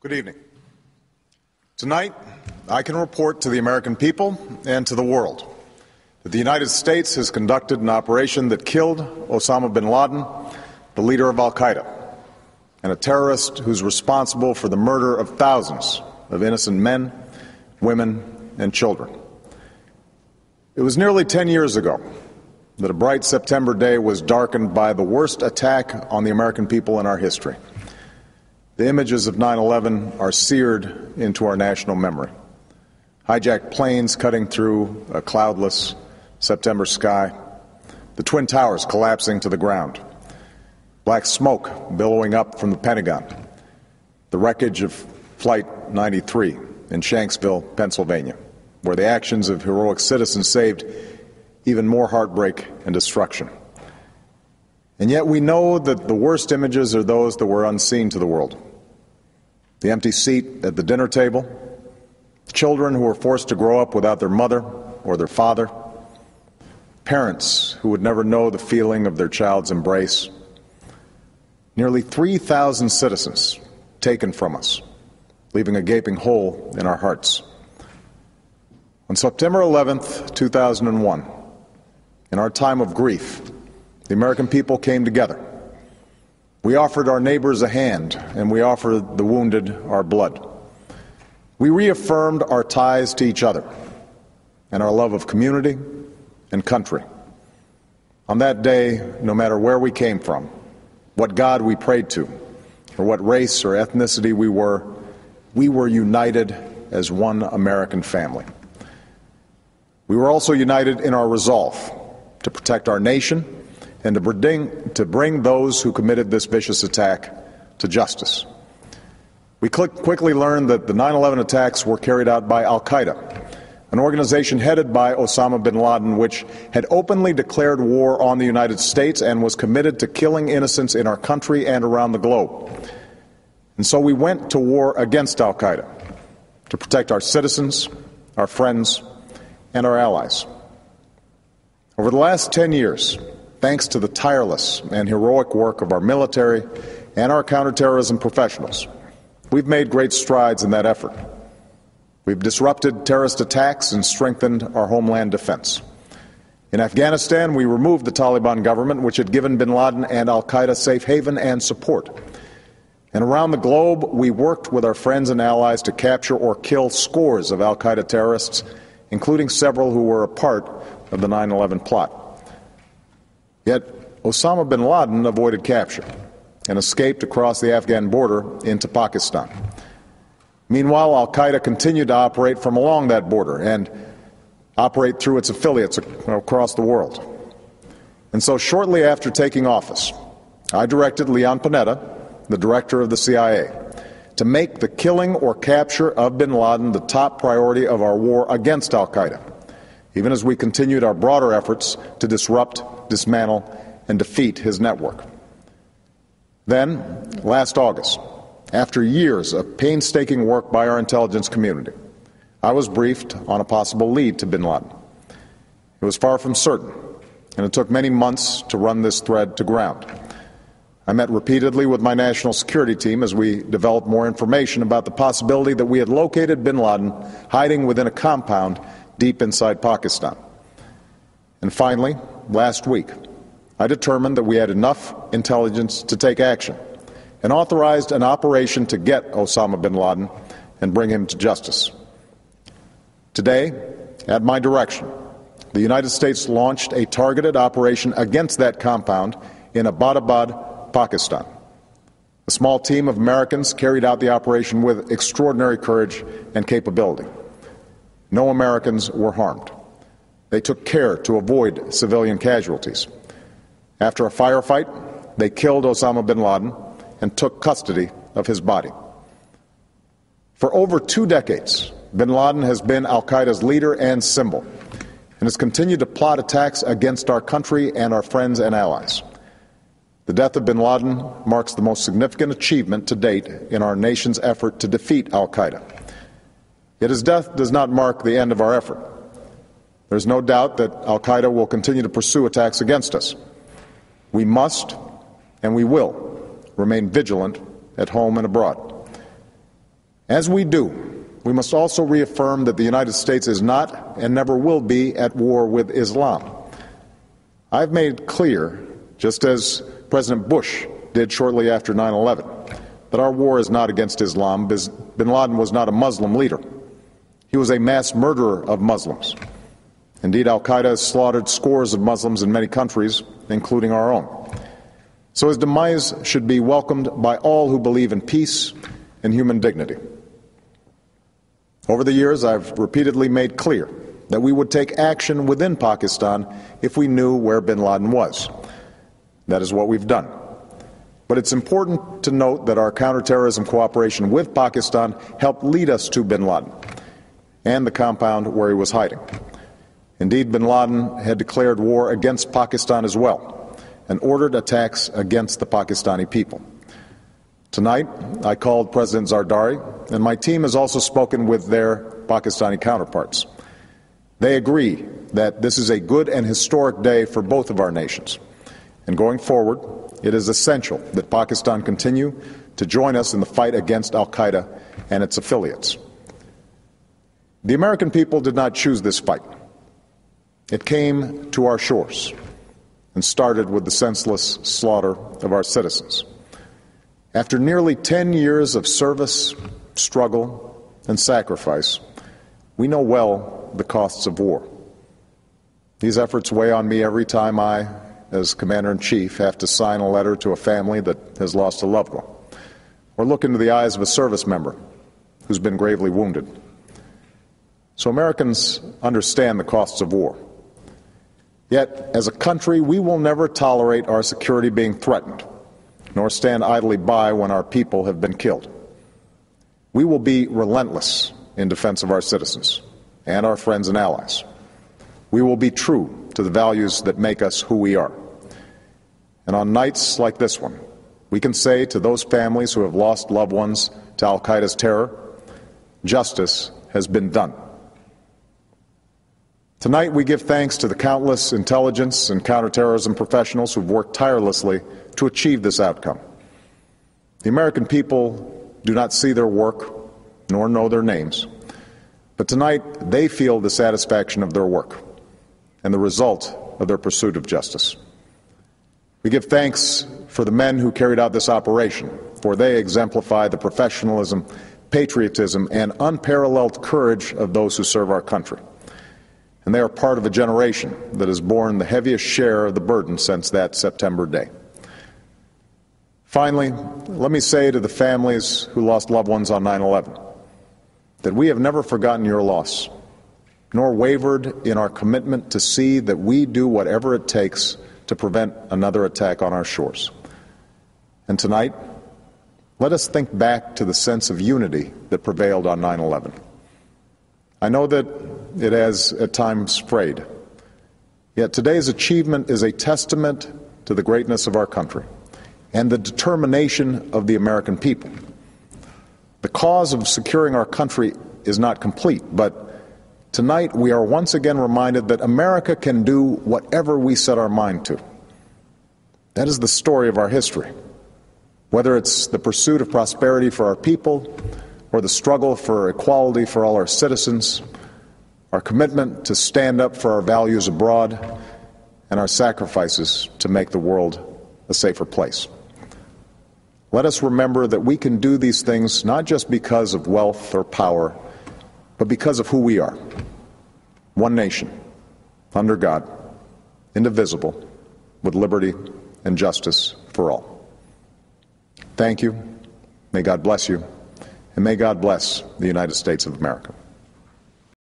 Good evening. Tonight, I can report to the American people and to the world that the United States has conducted an operation that killed Osama bin Laden, the leader of al-Qaida, and a terrorist who's responsible for the murder of thousands of innocent men, women, and children. It was nearly 10 years ago that a bright September day was darkened by the worst attack on the American people in our history. The images of 9/11 are seared into our national memory. Hijacked planes cutting through a cloudless September sky, the Twin Towers collapsing to the ground, black smoke billowing up from the Pentagon, the wreckage of Flight 93 in Shanksville, Pennsylvania, where the actions of heroic citizens saved even more heartbreak and destruction. And yet we know that the worst images are those that were unseen to the world. The empty seat at the dinner table, children who were forced to grow up without their mother or their father, parents who would never know the feeling of their child's embrace, nearly 3,000 citizens taken from us, leaving a gaping hole in our hearts. On September 11th, 2001, in our time of grief, the American people came together. We offered our neighbors a hand, and we offered the wounded our blood. We reaffirmed our ties to each other and our love of community and country. On that day, no matter where we came from, what God we prayed to, or what race or ethnicity we were united as one American family. We were also united in our resolve to protect our nation and to bring those who committed this vicious attack to justice. We quickly learned that the 9/11 attacks were carried out by al-Qaida, an organization headed by Osama bin Laden, which had openly declared war on the United States and was committed to killing innocents in our country and around the globe. And so we went to war against al-Qaida to protect our citizens, our friends, and our allies. Over the last 10 years, thanks to the tireless and heroic work of our military and our counterterrorism professionals, we've made great strides in that effort. We've disrupted terrorist attacks and strengthened our homeland defense. In Afghanistan, we removed the Taliban government, which had given bin Laden and al-Qaida safe haven and support. And around the globe, we worked with our friends and allies to capture or kill scores of al-Qaida terrorists, including several who were a part of the 9/11 plot. Yet Osama bin Laden avoided capture and escaped across the Afghan border into Pakistan. Meanwhile, al-Qaida continued to operate from along that border and operate through its affiliates across the world. And so shortly after taking office, I directed Leon Panetta, the director of the CIA, to make the killing or capture of bin Laden the top priority of our war against al-Qaida, even as we continued our broader efforts to disrupt, dismantle, and defeat his network. Then, last August, after years of painstaking work by our intelligence community, I was briefed on a possible lead to bin Laden. It was far from certain, and it took many months to run this thread to ground. I met repeatedly with my national security team as we developed more information about the possibility that we had located bin Laden hiding within a compound deep inside Pakistan. And finally, last week, I determined that we had enough intelligence to take action and authorized an operation to get Osama bin Laden and bring him to justice. Today, at my direction, the United States launched a targeted operation against that compound in Abbottabad, Pakistan. A small team of Americans carried out the operation with extraordinary courage and capability. No Americans were harmed. They took care to avoid civilian casualties. After a firefight, they killed Osama bin Laden and took custody of his body. For over 2 decades, bin Laden has been al-Qaeda's leader and symbol, and has continued to plot attacks against our country and our friends and allies. The death of bin Laden marks the most significant achievement to date in our nation's effort to defeat al-Qaeda. Yet his death does not mark the end of our effort. There's no doubt that al-Qaeda will continue to pursue attacks against us. We must and we will remain vigilant at home and abroad. As we do, we must also reaffirm that the United States is not and never will be at war with Islam. I've made clear, just as President Bush did shortly after 9/11, that our war is not against Islam. Bin Laden was not a Muslim leader. He was a mass murderer of Muslims. Indeed, al-Qaida has slaughtered scores of Muslims in many countries, including our own. So his demise should be welcomed by all who believe in peace and human dignity. Over the years, I've repeatedly made clear that we would take action within Pakistan if we knew where bin Laden was. That is what we've done. But it's important to note that our counterterrorism cooperation with Pakistan helped lead us to bin Laden and the compound where he was hiding. Indeed, bin Laden had declared war against Pakistan as well and ordered attacks against the Pakistani people. Tonight, I called President Zardari, and my team has also spoken with their Pakistani counterparts. They agree that this is a good and historic day for both of our nations. And going forward, it is essential that Pakistan continue to join us in the fight against al-Qaida and its affiliates. The American people did not choose this fight. It came to our shores and started with the senseless slaughter of our citizens. After nearly 10 years of service, struggle, and sacrifice, we know well the costs of war. These efforts weigh on me every time I, as Commander-in-Chief, have to sign a letter to a family that has lost a loved one, or look into the eyes of a service member who's been gravely wounded. So Americans understand the costs of war. Yet, as a country, we will never tolerate our security being threatened, nor stand idly by when our people have been killed. We will be relentless in defense of our citizens and our friends and allies. We will be true to the values that make us who we are. And on nights like this one, we can say to those families who have lost loved ones to al-Qaeda's terror, justice has been done. Tonight, we give thanks to the countless intelligence and counterterrorism professionals who've worked tirelessly to achieve this outcome. The American people do not see their work nor know their names, but tonight they feel the satisfaction of their work and the result of their pursuit of justice. We give thanks for the men who carried out this operation, for they exemplify the professionalism, patriotism, and unparalleled courage of those who serve our country. And they are part of a generation that has borne the heaviest share of the burden since that September day. Finally, let me say to the families who lost loved ones on 9/11 that we have never forgotten your loss, nor wavered in our commitment to see that we do whatever it takes to prevent another attack on our shores. And tonight, let us think back to the sense of unity that prevailed on 9/11. I know that it has at times frayed, yet today's achievement is a testament to the greatness of our country and the determination of the American people. The cause of securing our country is not complete, but tonight we are once again reminded that America can do whatever we set our mind to. That is the story of our history. Whether it's the pursuit of prosperity for our people, or the struggle for equality for all our citizens, our commitment to stand up for our values abroad, and our sacrifices to make the world a safer place. Let us remember that we can do these things not just because of wealth or power, but because of who we are. One nation, under God, indivisible, with liberty and justice for all. Thank you. May God bless you. And may God bless the United States of America.